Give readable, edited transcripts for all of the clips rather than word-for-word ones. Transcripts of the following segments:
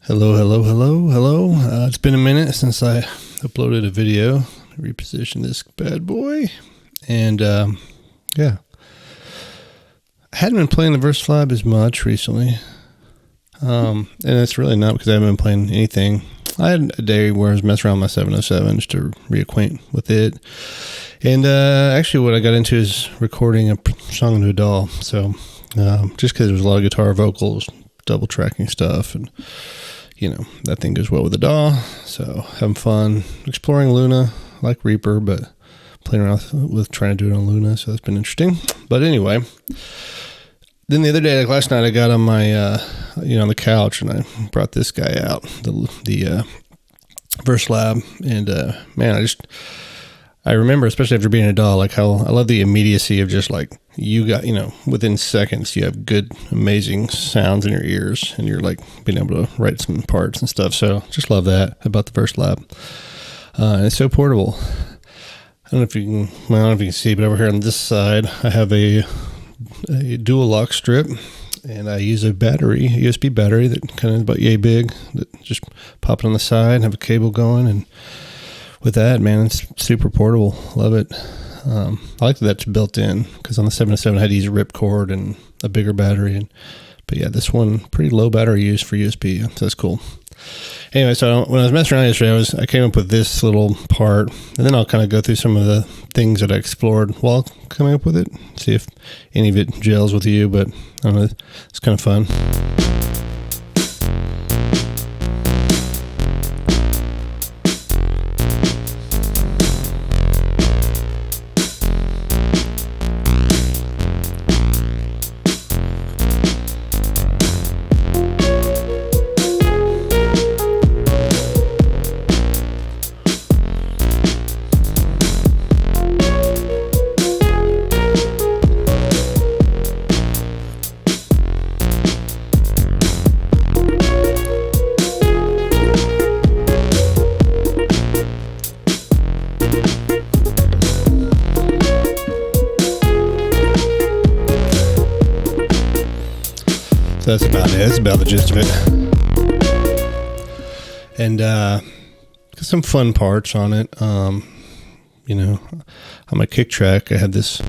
Hello, hello, hello, hello. It's been a minute since I uploaded a video. Reposition this bad boy. And, yeah. I hadn't been playing the Verselab as much recently. And it's really not because I haven't been playing anything. I had a day where I was messing around with my 707 just to reacquaint with it. And, actually what I got into is recording a song into a DAW. So, just because there was a lot of guitar vocals, double tracking stuff, and you know, that thing goes well with the DAW. So having fun exploring Luna, like Reaper, but playing around with trying to do it on Luna. So that's been interesting. But anyway, then the other day, like last night, I got on my, on the couch and I brought this guy out, the Verselab. And, man, I remember, especially after being a DAW, like how I love the immediacy of just like, you got, within seconds, you have good, amazing sounds in your ears and you're like being able to write some parts and stuff. So just love that about the Verselab. And it's so portable. I don't know if you can see, but over here on this side, I have a dual lock strip and I use a USB battery that kind of is about yay big that just pop it on the side and have a cable going. And with that, man, it's super portable. Love it. I like that that's built in because on the 707 I had to use a ripcord and a bigger battery. But yeah, this one, pretty low battery use for USB. So that's cool. Anyway, so when I was messing around yesterday, I came up with this little part, and then I'll kind of go through some of the things that I explored while coming up with it, see if any of it gels with you. But I don't know, it's kind of fun. So that's about it. That's about the gist of it. And some fun parts on it. On my kick track, I had this.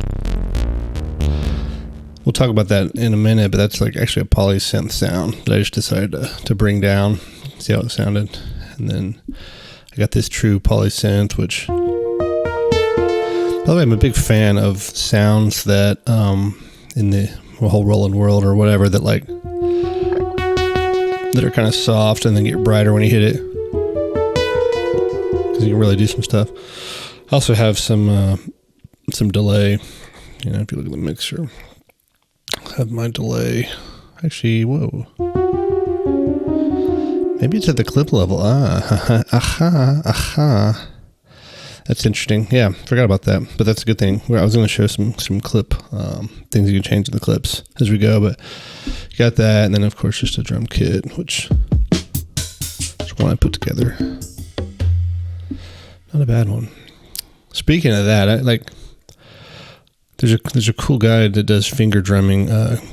We'll talk about that in a minute, but that's like actually a polysynth sound that I just decided to bring down, see how it sounded. And then I got this true polysynth, which, by the way, I'm a big fan of sounds that in the whole Roland world or whatever that are kind of soft and then get brighter when you hit it, because you can really do some stuff. I also have some delay. If you look at the mixer, I have my delay. Actually, whoa. Maybe it's at the clip level. That's interesting. Yeah, forgot about that, but that's a good thing. I was going to show some clip things you can change in the clips as we go, but you got that, and then of course just a drum kit, which is one I put together. Not a bad one. Speaking of that, there's a cool guy that does finger drumming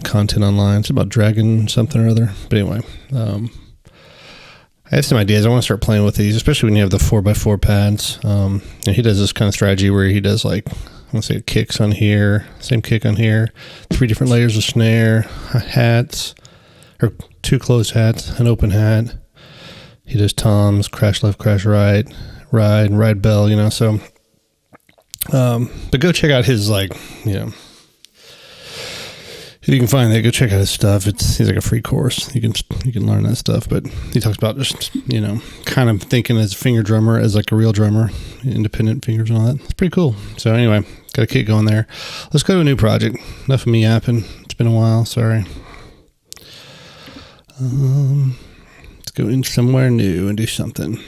content online. It's about Dragon something or other. But anyway, I have some ideas. I want to start playing with these, especially when you have the 4x4 pads. And he does this kind of strategy where he does kicks on here, same kick on here, 3 different layers of snare, hats, or 2 closed hats, an open hat. He does toms, crash left, crash right, ride bell, so. But go check out his, if you can find that, go check out his stuff. He's like a free course. You can learn that stuff. But he talks about just, kind of thinking as a finger drummer, as like a real drummer, independent fingers and all that. It's pretty cool. So anyway, got to keep going there. Let's go to a new project. Enough of me yapping. It's been a while. Sorry. Let's go in somewhere new and do something.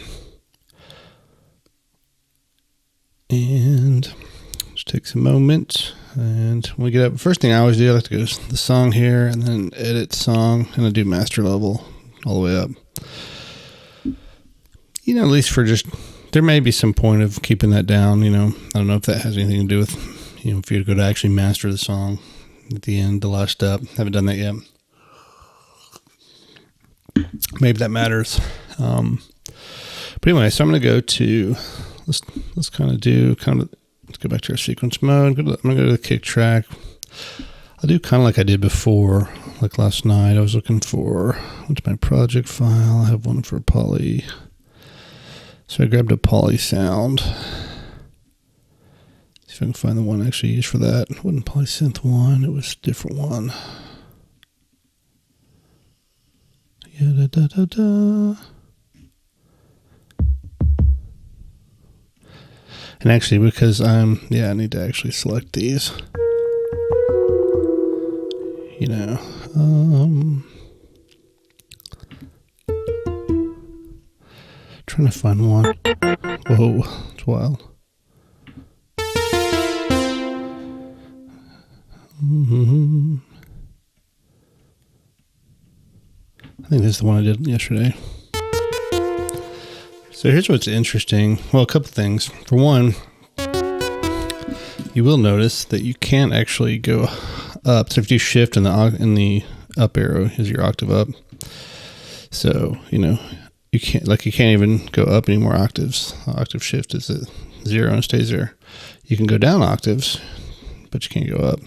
And just takes a moment. And when we get up, first thing I always do, I like to go to the song here and then edit song, and I do master level all the way up. At least for just, there may be some point of keeping that down. I don't know if that has anything to do with, if you go to actually master the song at the end, the last step. Haven't done that yet. maybe that matters. But anyway, so I'm going to go to, let's let's go back to our sequence mode. I'm going to go to the kick track. I'll do kind of like I did before, like last night. I was looking for, went to my project file. I have one for poly. So I grabbed a poly sound. See if I can find the one I actually used for that. It wasn't polysynth one, it was a different one. Yeah, da da da da. And actually, because I need to actually select these. You know, trying to find one. Whoa, it's wild. I think this is the one I did yesterday. So here's what's interesting. Well, a couple things. For one, you will notice that you can't actually go up. So if you shift in the up arrow is your octave up. So, you know, you can't even go up any more octaves. Octave shift is at 0 and it stays there. You can go down octaves, but you can't go up.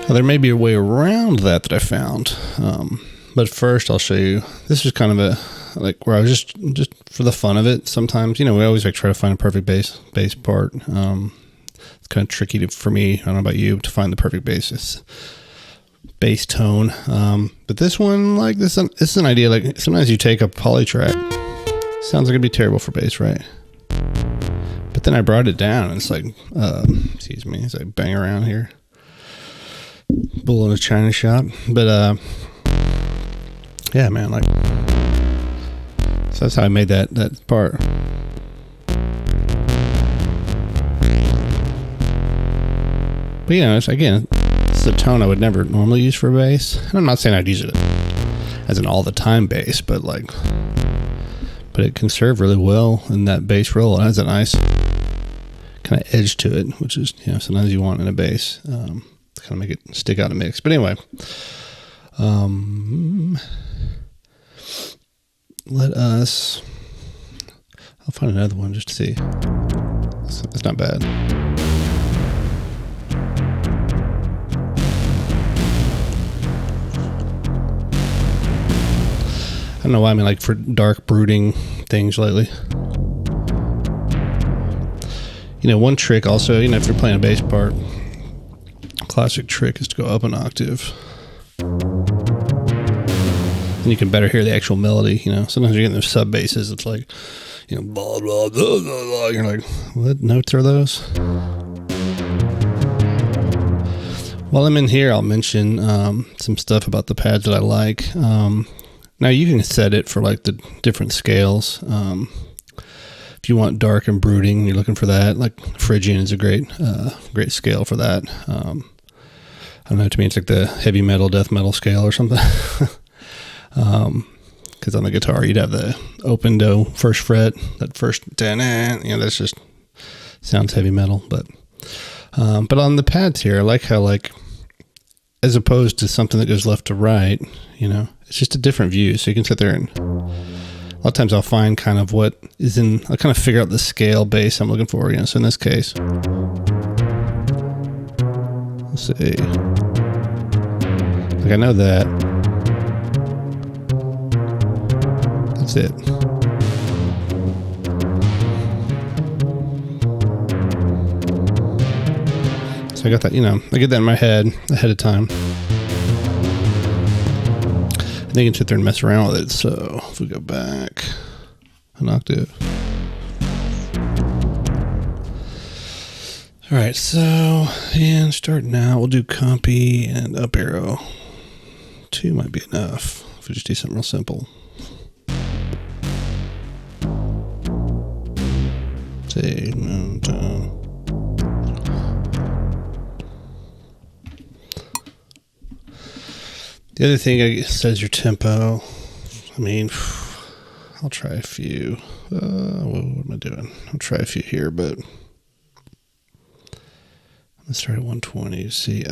Now, there may be a way around that I found. But first I'll show you. This is kind of a, like where I was just for the fun of it. Sometimes, you know, we always like try to find a perfect bass part. It's kind of tricky for me. I don't know about you, to find the perfect bass tone. But this one, like this is an idea. Like sometimes you take a poly track, sounds like it'd be terrible for bass, right? But then I brought it down, and it's like, excuse me, it's like bang around here, bull in a china shop. But yeah, man, like. So that's how I made that part. But you know, it's a tone I would never normally use for a bass. And I'm not saying I'd use it as an all the time bass, but it can serve really well in that bass roll. It has a nice kind of edge to it, which is, you know, sometimes you want in a bass to kind of make it stick out in a mix. But anyway, I'll find another one just to see. It's not bad. I don't know why I'm like for dark brooding things lately. You know, one trick also, you know, if you're playing a bass part, classic trick is to go up an octave. And you can better hear the actual melody, you know. Sometimes you're getting those sub basses, it's like, you know, blah, blah, blah, blah, blah. You're like, what notes are those? While I'm in here, I'll mention some stuff about the pads that I like. Now you can set it for like the different scales. If you want dark and brooding, you're looking for that. Like Phrygian is a great scale for that. I don't know, to me it's like the heavy metal, death metal scale or something. Because on the guitar you'd have the open do first fret, that first, you know, that's just sounds heavy metal. But on the pads here, I like how, like, as opposed to something that goes left to right, you know, it's just a different view. So you can sit there and a lot of times I'll find kind of what is I'll kind of figure out the scale bass I'm looking for, you know. So in this case, let's see, like I know that. That's it. So I got that, you know, I get that in my head ahead of time. And then you can sit there and mess around with it. So if we go back an octave. All right, so, and starting out, we'll do compy and up arrow. 2 might be enough if we just do something real simple. Say, no, down. The other thing it says your tempo. I mean, I'll try a few. What am I doing? I'll try a few here, but let's start at 120 to see.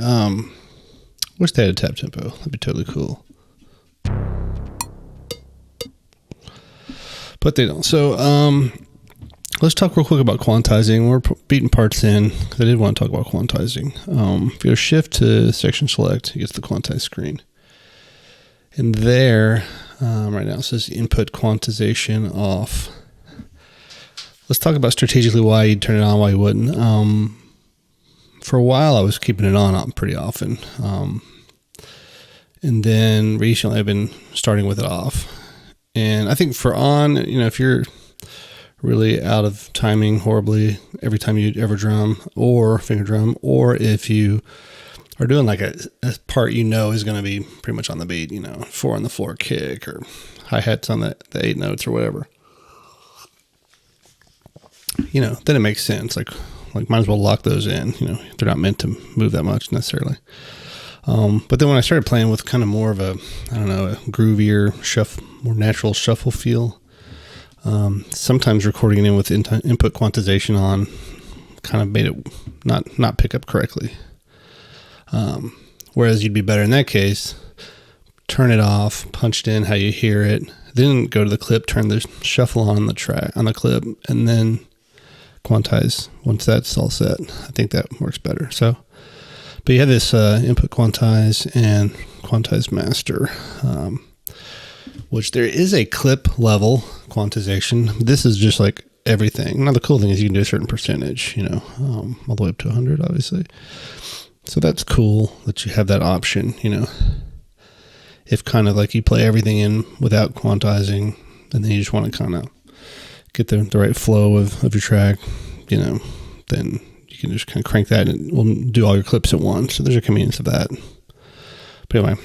Wish they had a tap tempo. That'd be totally cool. But they don't. So let's talk real quick about quantizing. We're beating parts in because I did want to talk about quantizing. If you go shift to section select, it gets the quantize screen. And there, right now it says input quantization off. Let's talk about strategically why you'd turn it on, why you wouldn't. For a while, I was keeping it on pretty often. And then recently I've been starting with it off. And I think for on, if you're really out of timing horribly every time you ever drum or finger drum, or if you are doing like a part is going to be pretty much on the beat, 4 on the floor kick or hi-hats on the 8 notes or whatever, then it makes sense. Like might as well lock those in, they're not meant to move that much necessarily. But then when I started playing with kind of more of a groovier shuffle, more natural shuffle feel, sometimes recording it in with input quantization on kind of made it not pick up correctly. Whereas you'd be better in that case, turn it off, punched in how you hear it, then go to the clip, turn the shuffle on the track, on the clip, and then quantize once that's all set. I think that works better. But you have this input quantize and quantize master, which there is a clip level quantization. This is just like everything. Now the cool thing is you can do a certain percentage, all the way up to 100, obviously. So that's cool that you have that option, if kind of like you play everything in without quantizing, and then you just want to kind of get the right flow of your track, then you can just kind of crank that and we'll do all your clips at once. So there's a convenience of that. But anyway.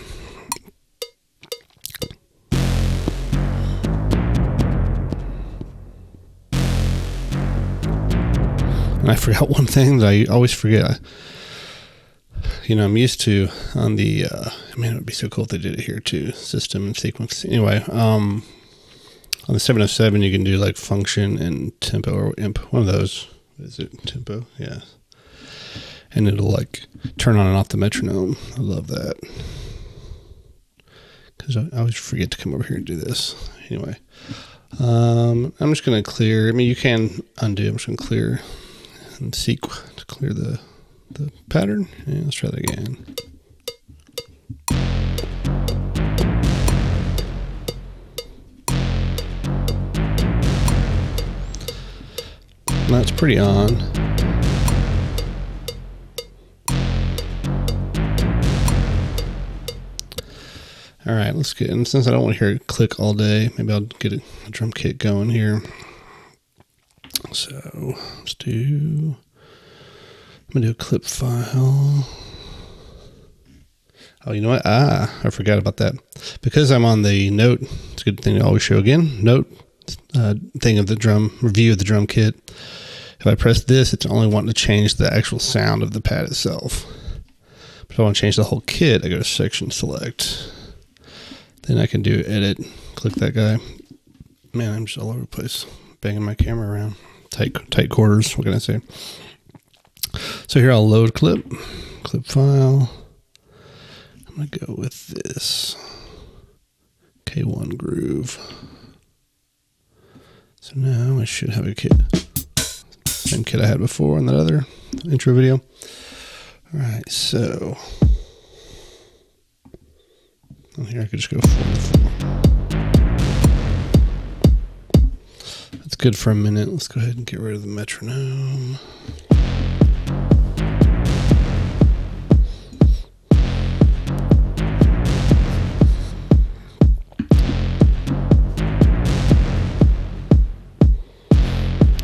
And I forgot one thing that I always forget. I'm used to on the, it would be so cool if they did it here too, system and sequence. Anyway, on the 707, you can do like function and tempo or imp, one of those. Is it tempo? Yeah. And it'll like turn on and off the metronome. I love that. Because I always forget to come over here and do this. Anyway, I'm just going to clear. You can undo. I'm just going to clear and seek to clear the pattern. And let's try that again. And that's pretty on. All right, let's get, and since I don't want to hear it click all day, maybe I'll get a drum kit going here. So let's do, I'm gonna do a clip file. Oh, you know what? I forgot about that. Because I'm on the note, it's a good thing to always show again, note thing of the drum, review of the drum kit. If I press this, it's only wanting to change the actual sound of the pad itself. But if I want to change the whole kit, I go to section select. Then I can do edit, click that guy. Man, I'm just all over the place, banging my camera around. Tight quarters, what can I say? So here I'll load clip file. I'm gonna go with this K1 groove. So now I should have a kit. Same kit I had before in that other intro video. All right, so on here I could just go 4/4. That's good for a minute. Let's go ahead and get rid of the metronome.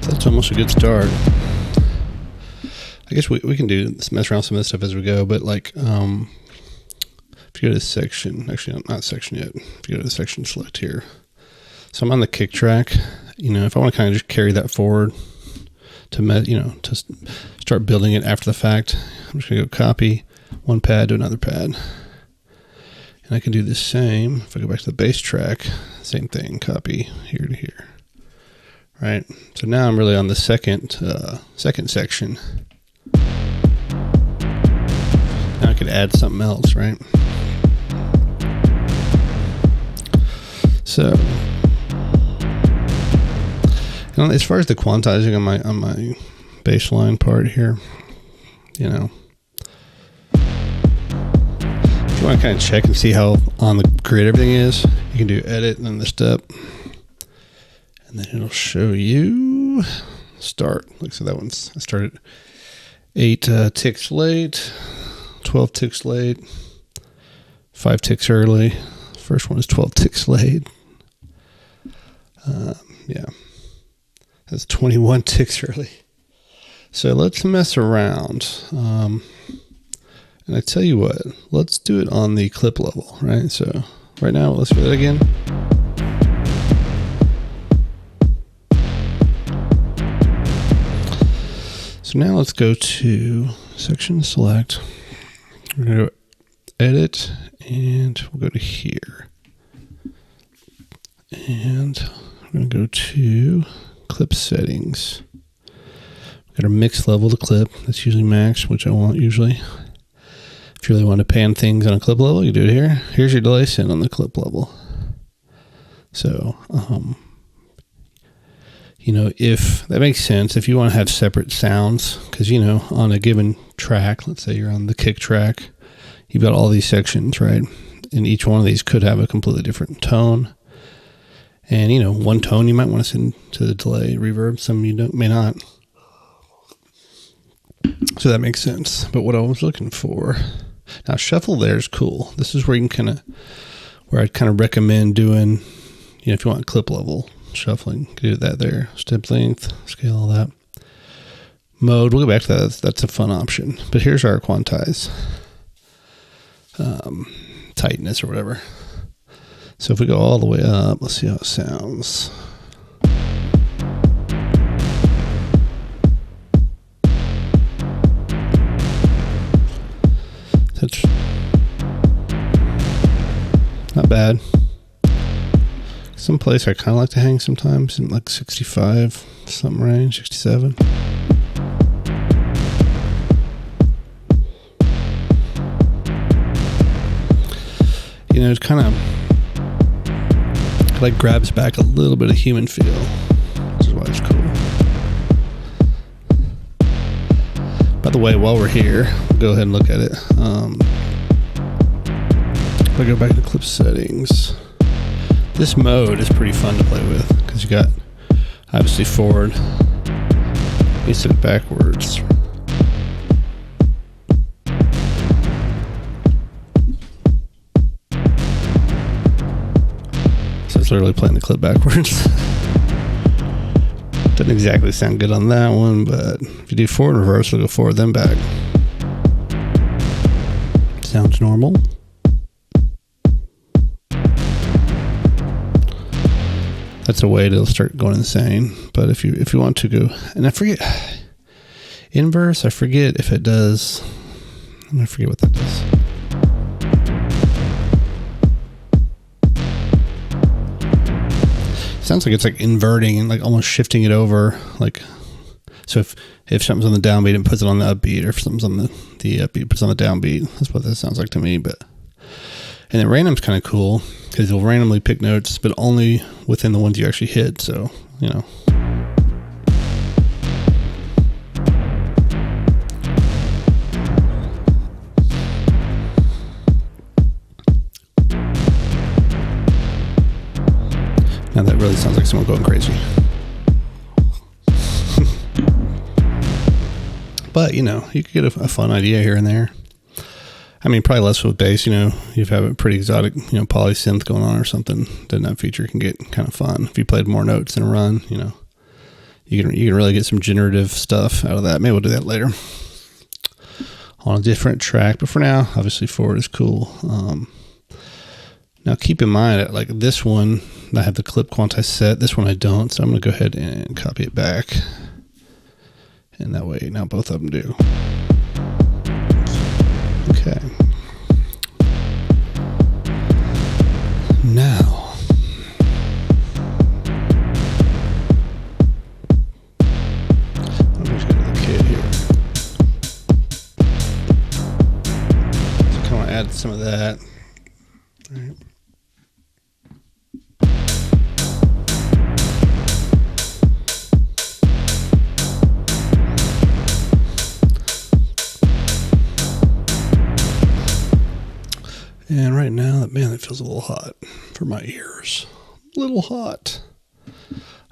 That's almost a good start. I guess we can do this, mess around with some of this stuff as we go, but like if you go to section, actually not section yet, if you go to the section select here. So I'm on the kick track. If I want to kind of just carry that forward to to start building it after the fact, I'm just gonna go copy one pad to another pad. And I can do the same if I go back to the bass track, same thing, copy here to here. Right, so now I'm really on the second section. Now I could add something else, right? So, as far as the quantizing on my baseline part here, you know, if you want to kind of check and see how on the grid everything is, you can do edit and then the step, and then it'll show you start. Like, so that one's, I started 8 ticks late, 12 ticks late, 5 ticks early. First one is 12 ticks late. Yeah, that's 21 ticks early. So let's mess around. And I tell you what, let's do it on the clip level, right? So right now, let's do that again. So now let's go to section select. We're going to go edit and we'll go to here. And we're going to go to clip settings. We've got our mix level to clip. That's usually max, which I want usually. If you really want to pan things on a clip level, you do it here. Here's your delay send on the clip level. So, you know, if that makes sense, if you want to have separate sounds, because, you know, on a given track, let's say you're on the kick track, you've got all these sections, right? And each one of these could have a completely different tone. And, you know, one tone you might want to send to the delay reverb, some you may not. So that makes sense. But what I was looking for, now shuffle there is cool. This is where you can where I'd kind of recommend doing, you know, if you want clip level shuffling, you can do that there. Step length, scale, all that. Mode, we'll go back to that. That's a fun option. But here's our quantize. Tightness or whatever. So if we go all the way up, let's see how it sounds. That's not bad. Some place I kind of like to hang sometimes in like 65 something range, 67. You know, it's kind of like grabs back a little bit of human feel, which is why it's cool. By the way, while we're here, we'll go ahead and look at it. If I go back to clip settings, this mode is pretty fun to play with because you got obviously forward, you set it backwards. So it's literally playing the clip backwards. Doesn't exactly sound good on that one, but if you do forward and reverse, it'll go forward then back. Sounds normal. That's a way to start going insane. But if you want to go, and I forget inverse, I forget if it does. I'm gonna forget what that does. Sounds like it's like inverting and like almost shifting it over. Like, so if something's on the downbeat and puts it on the upbeat, or if something's on the upbeat puts it on the downbeat. That's what that sounds like to me. But and then random's kind of cool because it'll randomly pick notes, but only within the ones you actually hit. So, you know. Now that really sounds like someone going crazy. But, you know, you could get a fun idea here and there. I mean, probably less with bass, you know, you have a pretty exotic, you know, poly synth going on or something, then that feature can get kind of fun. If you played more notes in a run, you know, you can really get some generative stuff out of that. Maybe we'll do that later on a different track. But for now, obviously forward is cool. Now keep in mind, like this one, I have the clip quantize set. This one I don't, so I'm going to go ahead and copy it back. And that way, now both of them do. Okay. Now, I'm just going to the kit here. So I kind of want to add some of that. All right. right now that, man, that feels a little hot for my ears. A little hot.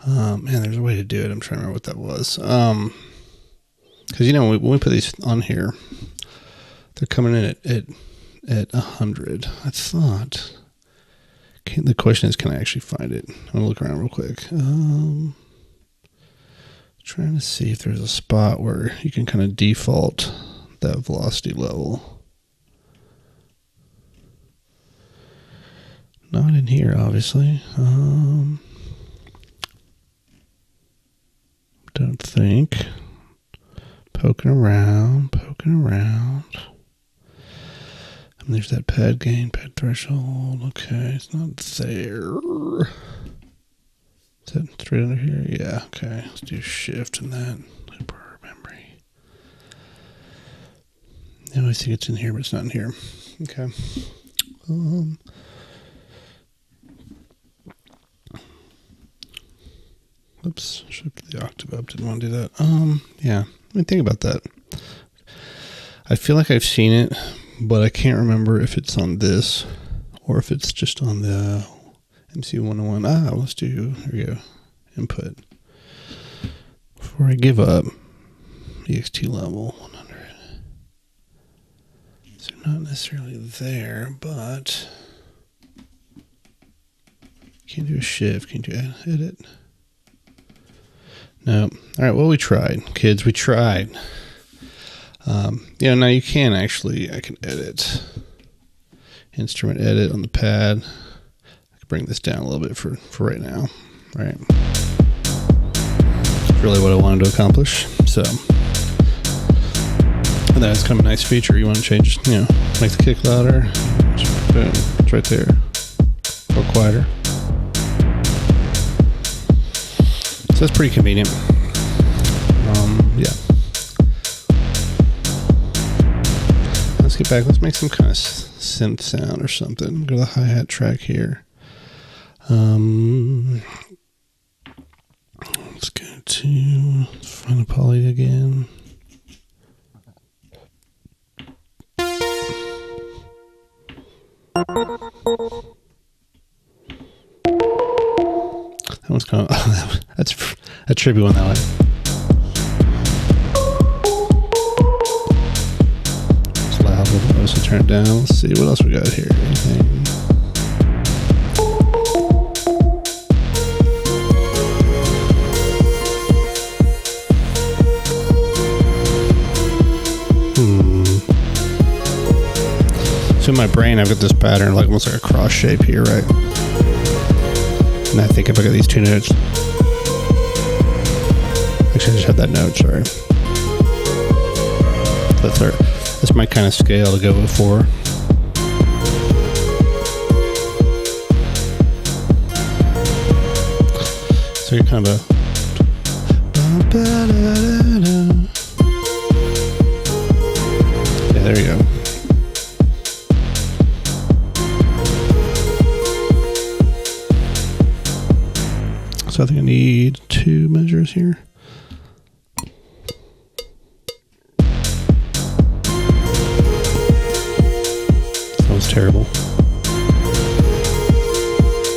Man, there's a way to do it. I'm trying to remember what that was. Because, you know, when we put these on here, they're coming in at 100. I thought. The question is, can I actually find it? I'm going to look around real quick. Trying to see if there's a spot where you can kind of default that velocity level. Not in here, obviously. Don't think. Poking around. And there's that pad gain, pad threshold. Okay, it's not there. Is that straight under here? Yeah, okay. Let's do shift and that. Hyper memory. I always think it's in here, but it's not in here. Okay. Oops, shift the octave up. Didn't want to do that. Yeah. Let me think about that. I feel like I've seen it, but I can't remember if it's on this or if it's just on the MC101. Let's do, here we go, input. Before I give up, EXT level 100. So not necessarily there, but can't do a shift, can't do edit. No. All right, well, we tried, kids, we tried. Now you can actually, I can edit, instrument edit on the pad. I can bring this down a little bit for right now, right? That's really what I wanted to accomplish. So, and that's kind of a nice feature. You want to change, make the kick louder. Boom, it's right there. Or quieter. So that's pretty convenient. Yeah. Let's get back. Let's make some kind of synth sound or something. Go to the hi-hat track here. Let's go to find a poly again. That one's kind of, that's a trippy one that way. It's loud, we'll also turn it down. Let's see what else we got here. Anything? So in my brain, I've got this pattern, like almost like a cross shape here, right? And I think if I got these two notes, actually I just had that note, sorry. That's my kind of scale to go for. So you're kind of yeah, there you go. So I think I need 2 measures here. That was terrible.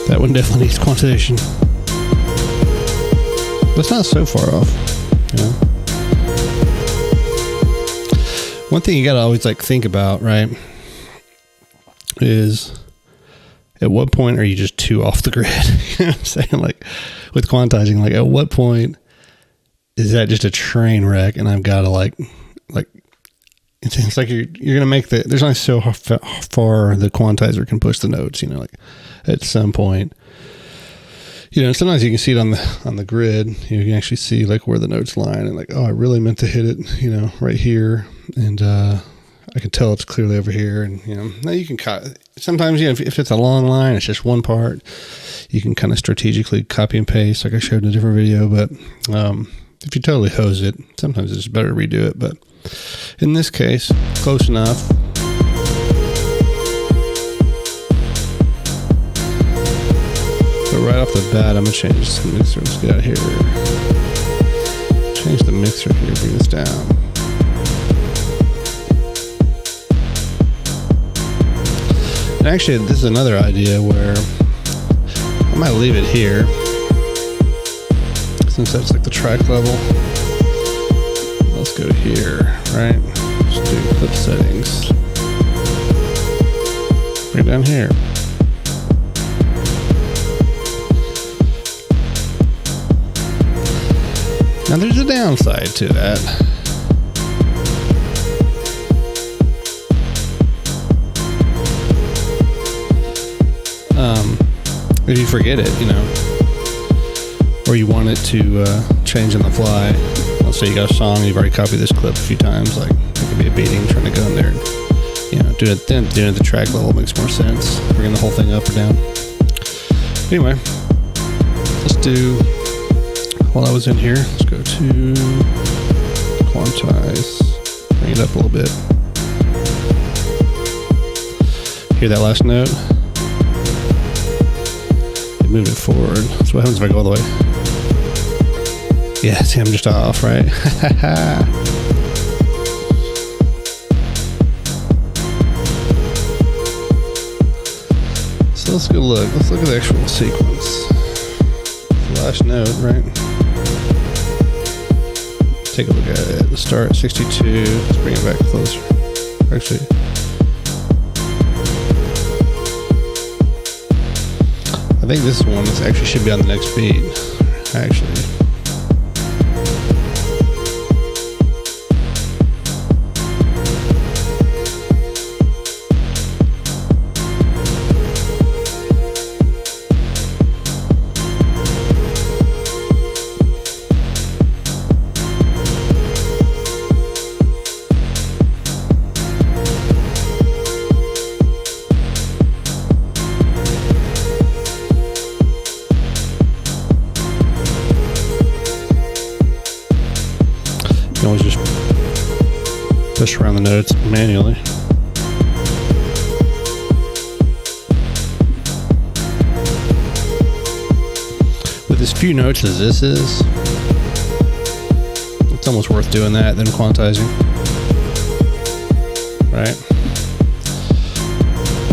That one definitely needs quantization. That's not so far off, One thing you gotta always think about, right, is at what point are you just too off the grid? You know what I'm saying? With quantizing, at what point is that just a train wreck and I've got to it's like you're going to make there's only so far the quantizer can push the notes, at some point, sometimes you can see it on the grid, you can actually see where the notes line and I really meant to hit it, right here. And, I can tell it's clearly over here, and now you can cut. Sometimes, if it's a long line, it's just one part. You can kind of strategically copy and paste, like I showed in a different video. But if you totally hose it, sometimes it's better to redo it. But in this case, close enough. But right off the bat, I'm gonna change the mixer. Let's get out of here. Change the mixer here. Bring this down. And actually, this is another idea where I might leave it here, since that's like the track level. Let's go here, right? Let's do clip settings. Right down here. Now there's a downside to that. If you forget it, you know, or you want it to change on the fly. Let's say you got a song, you've already copied this clip a few times, like it could be a beating, trying to go in there and, you know, doing it at the track level makes more sense. Bringing the whole thing up or down. Anyway, let's do, while I was in here, let's go to Quantize, bring it up a little bit. Hear that last note? Move it forward. So what happens if I go all the way? Yeah, see, I'm just off, right? So let's go look. Let's look at the actual sequence. Last note, right? Take a look at it. Let's start at 62. Let's bring it back closer. Actually, I think this one actually should be on the next beat, actually. You can always just push around the notes manually. With as few notes as this is, it's almost worth doing that than quantizing. Right?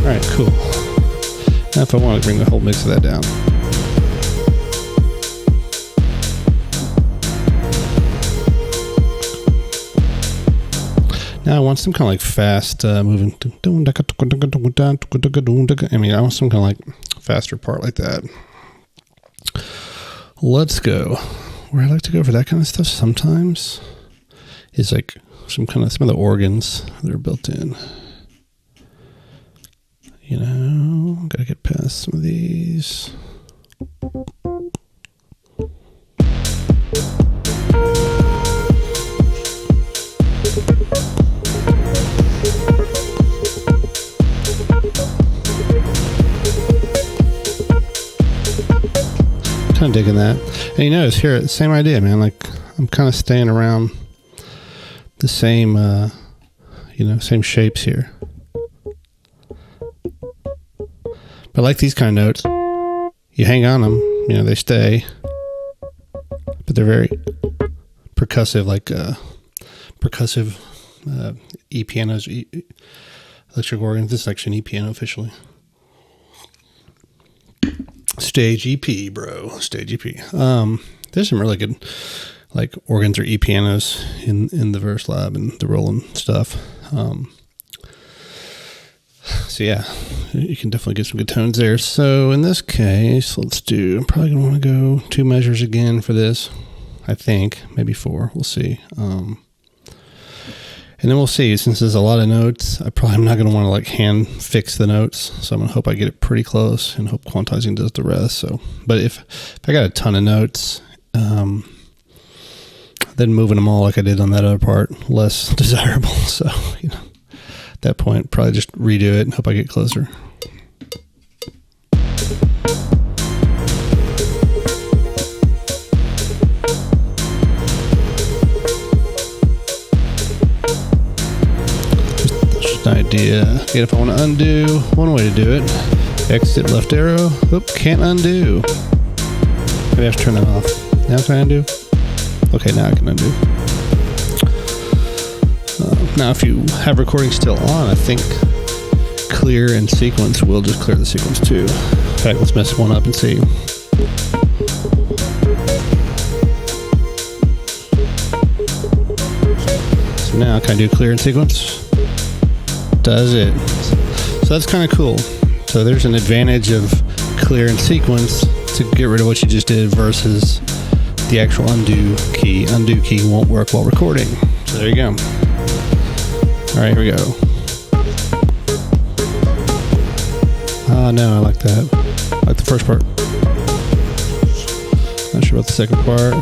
Alright, cool. Now if I want to bring the whole mix of that down. Now I want some kind of like fast moving. I mean, I want some kind of like faster part like that. Let's go. Where I like to go for that kind of stuff sometimes is like some of the organs that are built in. You know, gotta get past some of these. Kind of digging that. And you notice here, same idea, man. Like I'm kind of staying around the same, same shapes here. But I like these kind of notes. You hang on them, you know, they stay. But they're very percussive, like percussive E-pianos, electric organs. This is actually an E-piano officially. Stage EP, bro. Stage EP. There's some really good like organs or E-pianos in the Verselab and the Roland stuff. So yeah, you can definitely get some good tones there. So in this case, I'm probably gonna want to go 2 measures again for this. I think maybe 4. We'll see. And then we'll see, since there's a lot of notes, I'm not going to want to like hand fix the notes. So I'm going to hope I get it pretty close and hope quantizing does the rest. So, but if I got a ton of notes, then moving them all like I did on that other part, less desirable. So, you know, at that point, probably just redo it and hope I get closer. Idea. Okay, if I want to undo, one way to do it, exit left arrow. Oop, can't undo. Maybe I have to turn that off. Now can I undo? Okay, now I can undo. Now if you have recording still on, I think clear and sequence, we'll just clear the sequence too. In fact, let's mess one up and see. So now, can I do clear and sequence? Does it. So that's kind of cool. So there's an advantage of clear and sequence to get rid of what you just did versus the actual undo key. Undo key won't work while recording. So there you go. All right, here we go. Ah, no, I like that. I like the first part. Not sure about the second part.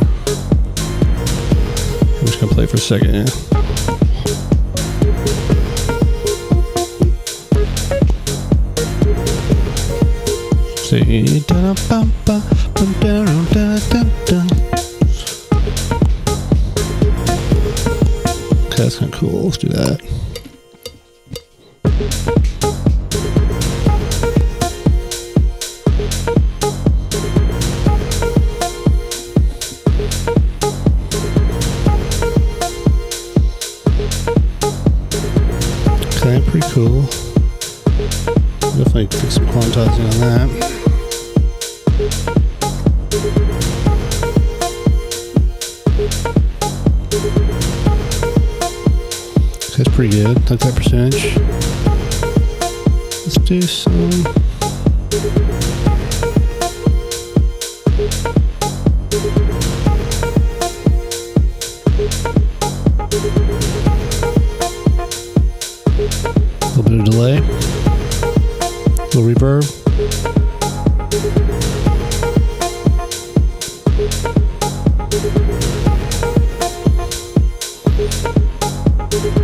I'm just gonna play it for a second, yeah. See, okay, that's kind of cool. Let's do that. Okay, pretty cool. Definitely fix some quantizing on that. That's pretty good. Like that percentage. Let's do some. A little bit of delay. A little reverb.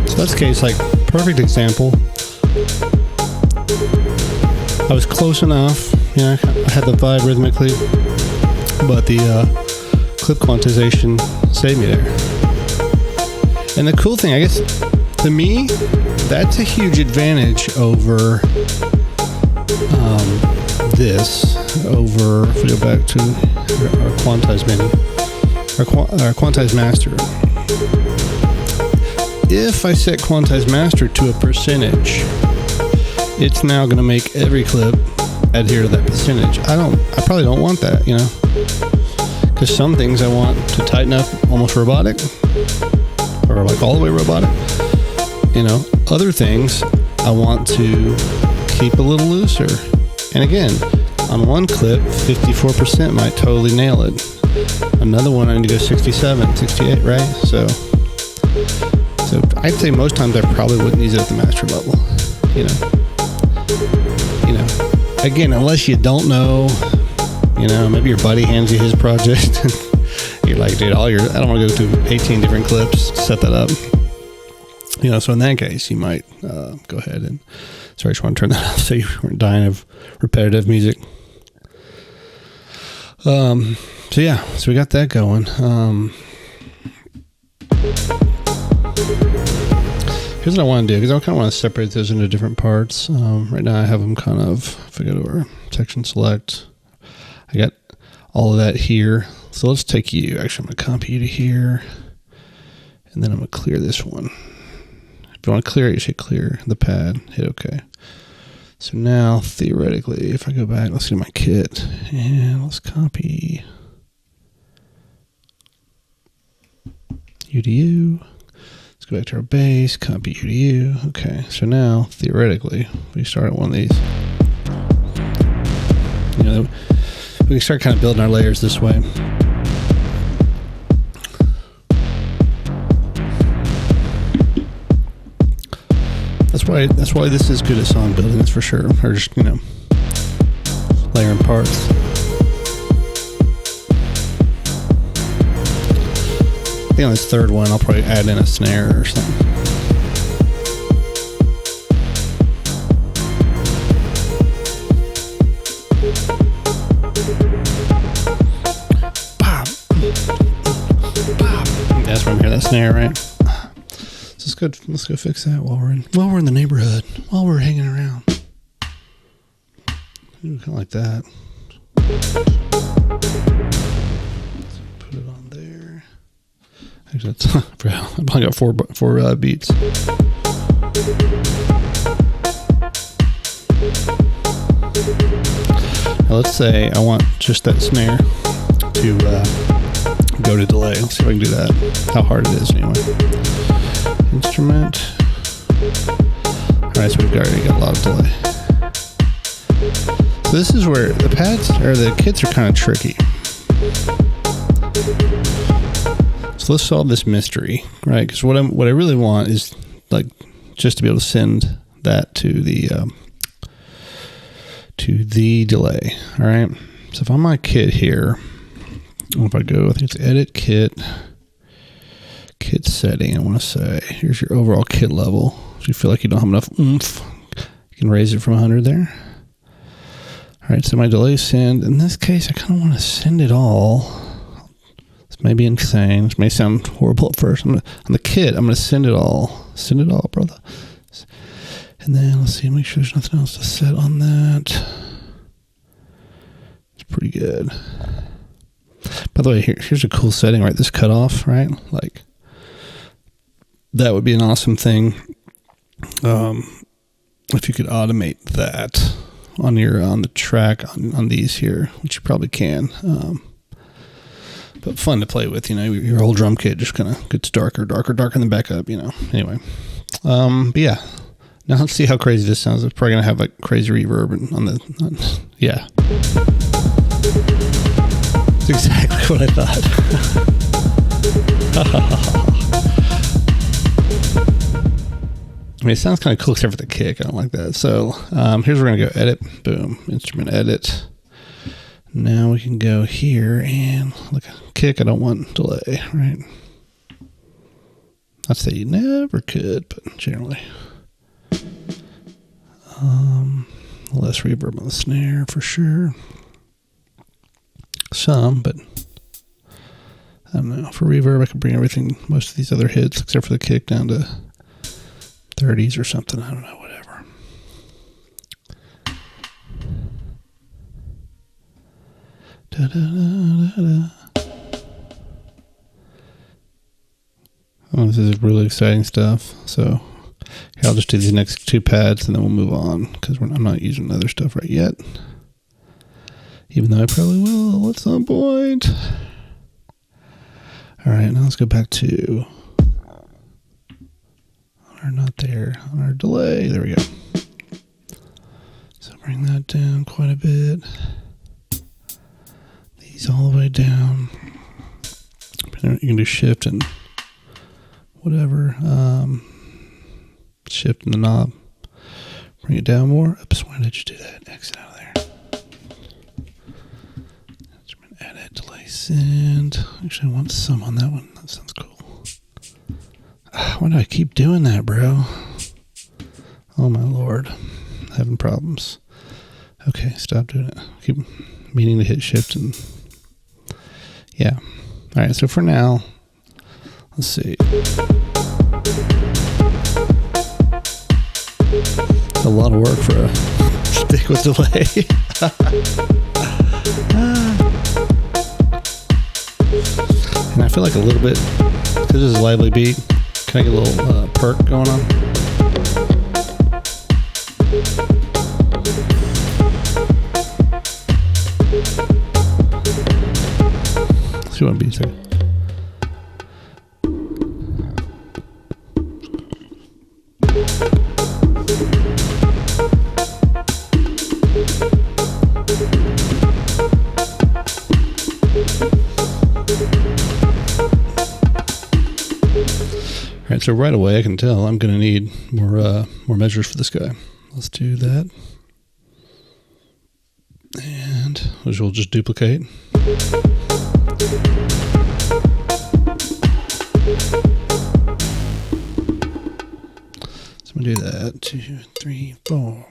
So that's the case, like, perfect example. I was close enough, you know, I had the vibe rhythmically, but the clip quantization saved me there. And the cool thing, I guess, to me, that's a huge advantage over this, over, if we go back to our Quantize menu, our Quantize master. If I set Quantize master to a percentage, it's now going to make every clip adhere to that percentage. I probably don't want that, you know, because some things I want to tighten up almost robotic, or like all the way robotic, you know. Other things I want to keep a little looser. And again, on one clip, 54% might totally nail it. Another one I need to go 67, 68, right? So I'd say most times I probably wouldn't use it at the master level, you know. Again, unless you don't know, you know, maybe your buddy hands you his project and you're like, dude, I don't want to go through 18 different clips to set that up. You know, so in that case, you might go ahead and, sorry, I just want to turn that off so you weren't dying of repetitive music. So yeah, so we got that going. Here's what I want to do, because I kind of want to separate those into different parts. Right now I have them kind of, if I go to our section select, I got all of that here. So let's take you, actually I'm going to copy you to here, and then I'm going to clear this one. If you want to clear it, you should clear the pad, hit OK. So now, theoretically, if I go back, let's get my kit, and let's copy you to you. Let's go back to our base, copy you to you. Okay, so now, theoretically, we start at one of these. You know, we can start kind of building our layers this way. That's why this is good at song building, that's for sure. Or just, you know, layering parts. I think on this third one, I'll probably add in a snare or something. Pop. Pop. That's where I'm hearing that snare, right? Let's go fix that while we're in the neighborhood, while we're hanging around. Ooh, kind of like that. Let's put it on there. Actually, that's I've only got four beats. Now let's say I want just that snare to go to delay. Let's see if I can do that. How hard it is anyway. Instrument. Alright, so we've already got a lot of delay. So this is where the pads or the kits are kind of tricky. So let's solve this mystery, right? Because what I really want is like just to be able to send that to the delay. All right. So if I'm my kit here, if I go, I think it's edit kit setting. I want to say here's your overall kit level. If you feel like you don't have enough oomph, you can raise it from 100 there. All right. So my delay send. In this case, I kind of want to send it all. May be insane. This may sound horrible at first. On the kit, I'm going to send it all. Send it all, brother. And then let's see, make sure there's nothing else to set on that. It's pretty good. By the way, here's a cool setting, right? This cutoff, right? Like, that would be an awesome thing. If you could automate that on the track on these here, which you probably can. But fun to play with, you know, your whole drum kit just kind of gets darker, and then back up, you know. Anyway, but yeah. Now let's see how crazy this sounds. It's probably gonna have like crazy reverb yeah. That's exactly what I thought. I mean, it sounds kind of cool except for the kick. I don't like that. So here's where we're gonna go edit. Boom, instrument edit. Now we can go here and look, kick, I don't want delay, right? I'd say you never could, but generally. Less reverb on the snare for sure. Some, but I don't know. For reverb, I could bring everything, most of these other hits, except for the kick, down to 30s or something. I don't know, whatever. Da, da, da, da, da. Oh, this is really exciting stuff. So here, I'll just do these next two pads and then we'll move on because I'm not using other stuff right yet. Even though I probably will at some point. All right, now let's go back to on our delay. There we go. So bring that down quite a bit. All the way down. You can do shift and whatever. Shift in the knob. Bring it down more. Oops, why did you do that? Exit out of there. Instrument edit, delay send. Actually, I want some on that one. That sounds cool. Why do I keep doing that, bro? Oh my lord. I'm having problems. Okay, stop doing it. Keep meaning to hit shift and yeah. All right. So for now, let's see. A lot of work for a stick with delay. And I feel like a little bit, because this is a lively beat, can I get a little perk going on? See what beats are. All right, so right away I can tell I'm going to need more measures for this guy. Let's do that, and which we'll just duplicate. So I'm going to do that. 2, 3, 4.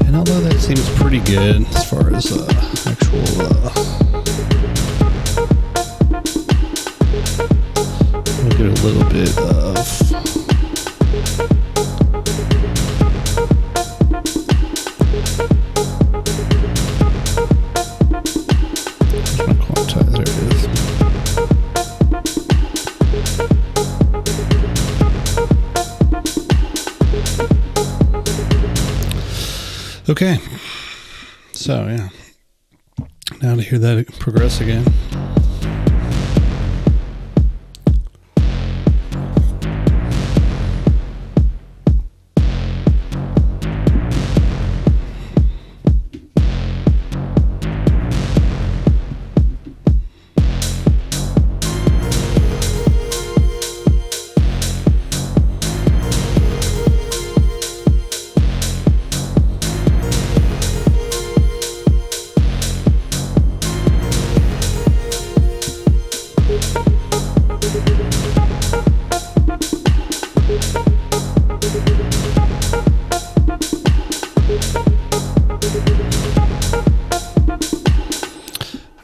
And although that seems pretty good as far as actual we'll get a little bit of Okay, so yeah, now to hear that progress again.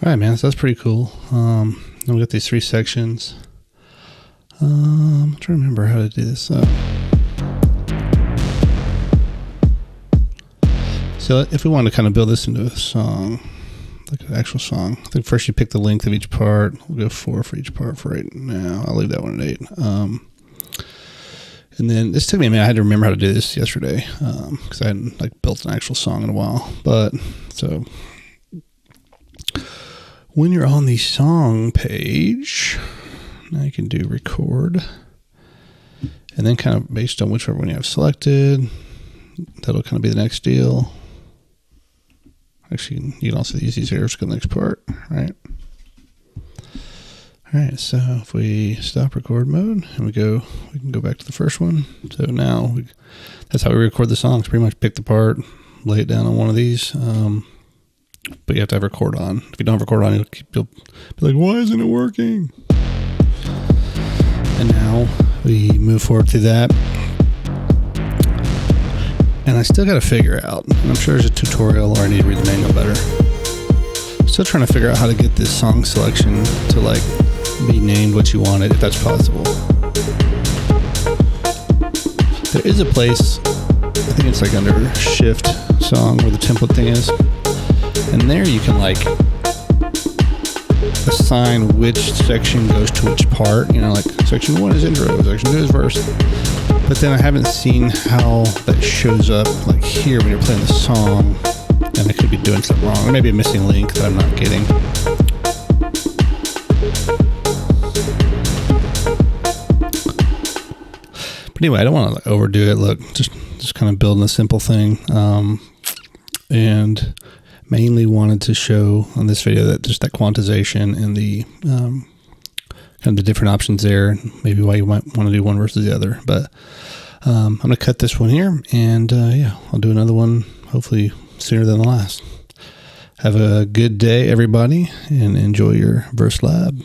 All right, man, so that's pretty cool. Then we got these 3 sections. I'm trying to remember how to do this. So if we want to kind of build this into a song, like an actual song, I think first you pick the length of each part. We'll go 4 for each part for right now. I'll leave that one at 8. And then this took me a minute. I had to remember how to do this yesterday because I hadn't built an actual song in a while. But so when you're on the song page, now you can do record, and then kind of based on whichever one you have selected, that'll kind of be the next deal. Actually, you can also use these arrows to go to the next part, right? All right, so if we stop record mode and we can go back to the first one. So now that's how we record the songs. Pretty much pick the part, lay it down on one of these. But you have to have record on. If you don't have record on, you'll be like, why isn't it working? And now we move forward through that. And I still got to figure out, and I'm sure there's a tutorial or I need to read the manual better. Still trying to figure out how to get this song selection to be named what you want it, if that's possible. There is a place, I think it's under shift song where the template thing is. And there you can assign which section goes to which part. Section 1 is intro, section 2 is verse. But then I haven't seen how that shows up here when you're playing the song. And I could be doing something wrong. Or maybe a missing link that I'm not getting. But anyway, I don't want to overdo it. Look, just kind of building a simple thing. And mainly wanted to show on this video that just that quantization and the kind of the different options there, maybe why you might want to do one versus the other. But I'm going to cut this one here, and I'll do another one hopefully sooner than the last. Have a good day, everybody, and enjoy your Verselab.